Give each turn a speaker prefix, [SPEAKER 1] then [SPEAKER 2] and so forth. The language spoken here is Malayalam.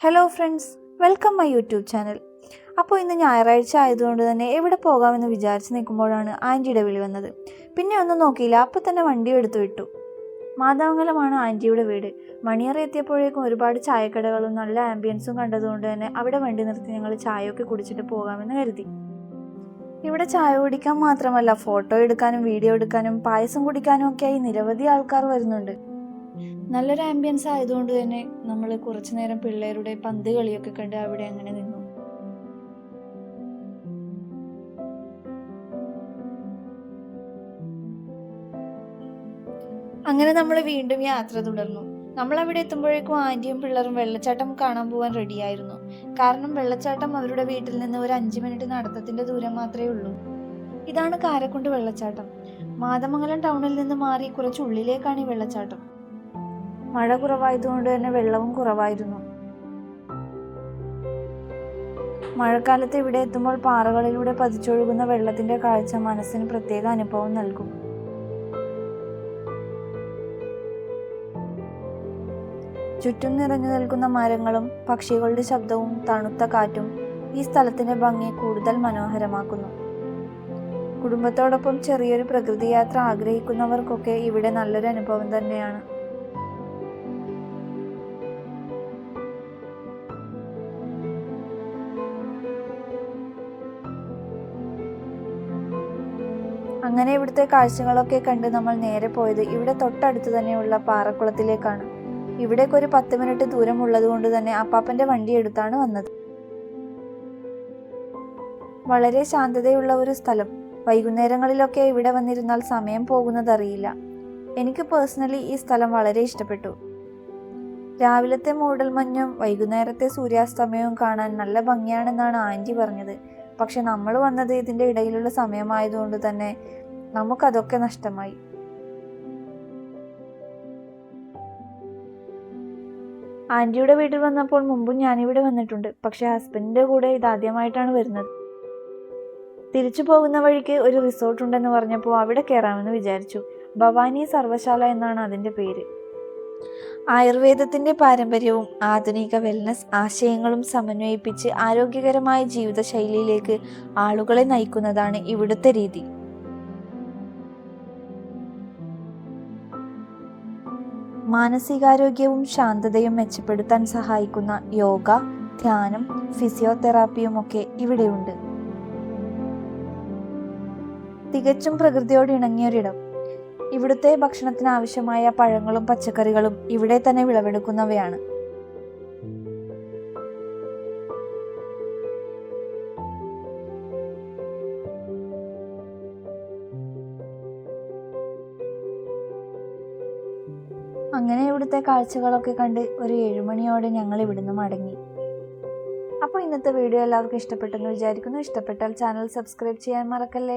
[SPEAKER 1] Hello friends, welcome my YouTube channel. അപ്പോൾ ഇന്ന് ഞായറാഴ്ച ആയതുകൊണ്ട് തന്നെ എവിടെ പോകാമെന്ന് വിചാരിച്ച് നിൽക്കുമ്പോഴാണ് ആൻറ്റിയുടെ വിളി വന്നത്. പിന്നെ ഒന്നും നോക്കിയില്ല, അപ്പോൾ തന്നെ വണ്ടി എടുത്തു വിട്ടു. മാതമംഗലമാണ് ആൻറ്റിയുടെ വീട്. മണിയറ എത്തിയപ്പോഴേക്കും ഒരുപാട് ചായക്കടകളും നല്ല ആംബിയൻസും കണ്ടതുകൊണ്ട് തന്നെ അവിടെ വണ്ടി നിർത്തി ഞങ്ങൾ ചായയൊക്കെ കുടിച്ചിട്ട് പോകാമെന്ന് കരുതി. ഇവിടെ ചായ കുടിക്കാൻ മാത്രമല്ല, ഫോട്ടോ എടുക്കാനും വീഡിയോ എടുക്കാനും പായസം കുടിക്കാനും ഒക്കെയായി നിരവധി ആൾക്കാർ വരുന്നുണ്ട്. നല്ലൊരു ആംബിയൻസ് ആയതുകൊണ്ട് തന്നെ നമ്മൾ കുറച്ചു നേരം പിള്ളേരുടെ പന്ത് കളിയൊക്കെ കണ്ട് അവിടെ അങ്ങനെ നിന്നു. അങ്ങനെ നമ്മൾ വീണ്ടും യാത്ര തുടർന്നു. നമ്മൾ അവിടെ എത്തുമ്പോഴേക്കും ആൻറ്റിയും പിള്ളേരും വെള്ളച്ചാട്ടം കാണാൻ പോകാൻ റെഡിയായിരുന്നു. കാരണം വെള്ളച്ചാട്ടം അവരുടെ വീട്ടിൽ നിന്ന് ഒരു 5 മിനിറ്റ് നടത്തത്തിന്റെ ദൂരം മാത്രമേ ഉള്ളൂ. ഇതാണ് കാരക്കുണ്ട് വെള്ളച്ചാട്ടം. മാതമംഗലം ടൗണിൽ നിന്ന് മാറി കുറച്ച് ഉള്ളിലേക്കാണ് ഈ വെള്ളച്ചാട്ടം. മഴ കുറവായതുകൊണ്ട് തന്നെ വെള്ളവും കുറവായിരുന്നു. മഴക്കാലത്ത് ഇവിടെ എത്തുമ്പോൾ പാറകളിലൂടെ പതിച്ചൊഴുകുന്ന വെള്ളത്തിന്റെ കാഴ്ച മനസ്സിന് പ്രത്യേക അനുഭവം നൽകും. ചുറ്റും നിറഞ്ഞു നിൽക്കുന്ന മരങ്ങളും പക്ഷികളുടെ ശബ്ദവും തണുത്ത കാറ്റും ഈ സ്ഥലത്തിന്റെ ഭംഗി കൂടുതൽ മനോഹരമാക്കുന്നു. കുടുംബത്തോടൊപ്പം ചെറിയൊരു പ്രകൃതി യാത്ര ആഗ്രഹിക്കുന്നവർക്കൊക്കെ ഇവിടെ നല്ലൊരു അനുഭവം തന്നെയാണ്. അങ്ങനെ ഇവിടുത്തെ കാഴ്ചകളൊക്കെ കണ്ട് നമ്മൾ നേരെ പോയത് ഇവിടെ തൊട്ടടുത്ത് തന്നെയുള്ള പാറക്കുളത്തിലേക്കാണ്. ഇവിടേക്ക് ഒരു 10 മിനിറ്റ് ദൂരം ഉള്ളത് കൊണ്ട് തന്നെ അപ്പാപ്പന്റെ വണ്ടി എടുത്താണ് വന്നത്. വളരെ ശാന്തതയുള്ള ഒരു സ്ഥലം. വൈകുന്നേരങ്ങളിലൊക്കെ ഇവിടെ വന്നിരുന്നാൽ സമയം പോകുന്നതറിയില്ല. എനിക്ക് പേഴ്സണലി ഈ സ്ഥലം വളരെ ഇഷ്ടപ്പെട്ടു. രാവിലത്തെ മൂടൽമഞ്ഞും വൈകുന്നേരത്തെ സൂര്യാസ്തമയവും കാണാൻ നല്ല ഭംഗിയാണെന്നാണ് ആൻറ്റി പറഞ്ഞത്. പക്ഷെ നമ്മൾ വന്നത് ഇതിൻ്റെ ഇടയിലുള്ള സമയമായതുകൊണ്ട് തന്നെ നമുക്കതൊക്കെ നഷ്ടമായി. ആൻറ്റിയുടെ വീട്ടിൽ വന്നപ്പോൾ മുമ്പും ഞാനിവിടെ വന്നിട്ടുണ്ട്. പക്ഷെ ഹസ്ബൻഡിൻ്റെ കൂടെ ഇതാദ്യമായിട്ടാണ് വരുന്നത്. തിരിച്ചു പോകുന്ന വഴിക്ക് ഒരു റിസോർട്ട് ഉണ്ടെന്ന് പറഞ്ഞപ്പോൾ അവിടെ കയറാമെന്ന് വിചാരിച്ചു. ഭവാനി സർവശാല എന്നാണ് അതിൻ്റെ പേര്. ആയുർവേദത്തിന്റെ പാരമ്പര്യവും ആധുനിക വെൽനസ് ആശയങ്ങളും സമന്വയിപ്പിച്ച് ആരോഗ്യകരമായ ജീവിതശൈലിയിലേക്ക് ആളുകളെ നയിക്കുന്നതാണ് ഇവിടുത്തെ രീതി. മാനസികാരോഗ്യവും ശാന്തതയും മെച്ചപ്പെടുത്താൻ സഹായിക്കുന്ന യോഗ, ധ്യാനം, ഫിസിയോതെറാപ്പിയും ഒക്കെ ഇവിടെയുണ്ട്. തികച്ചും പ്രകൃതിയോട് ഇണങ്ങിയൊരിടം. ഇവിടുത്തെ ഭക്ഷണത്തിന് ആവശ്യമായ പഴങ്ങളും പച്ചക്കറികളും ഇവിടെ തന്നെ വിളവെടുക്കുന്നവയാണ്. അങ്ങനെ ഇവിടുത്തെ കാഴ്ചകളൊക്കെ കണ്ട് ഒരു 7 മണിയോടെ ഞങ്ങൾ ഇവിടുന്ന് മടങ്ങി. അപ്പോൾ ഇന്നത്തെ വീഡിയോ എല്ലാവർക്കും ഇഷ്ടപ്പെട്ടെന്ന് വിചാരിക്കുന്നു. ഇഷ്ടപ്പെട്ടാൽ ചാനൽ സബ്സ്ക്രൈബ് ചെയ്യാൻ മറക്കല്ലേ.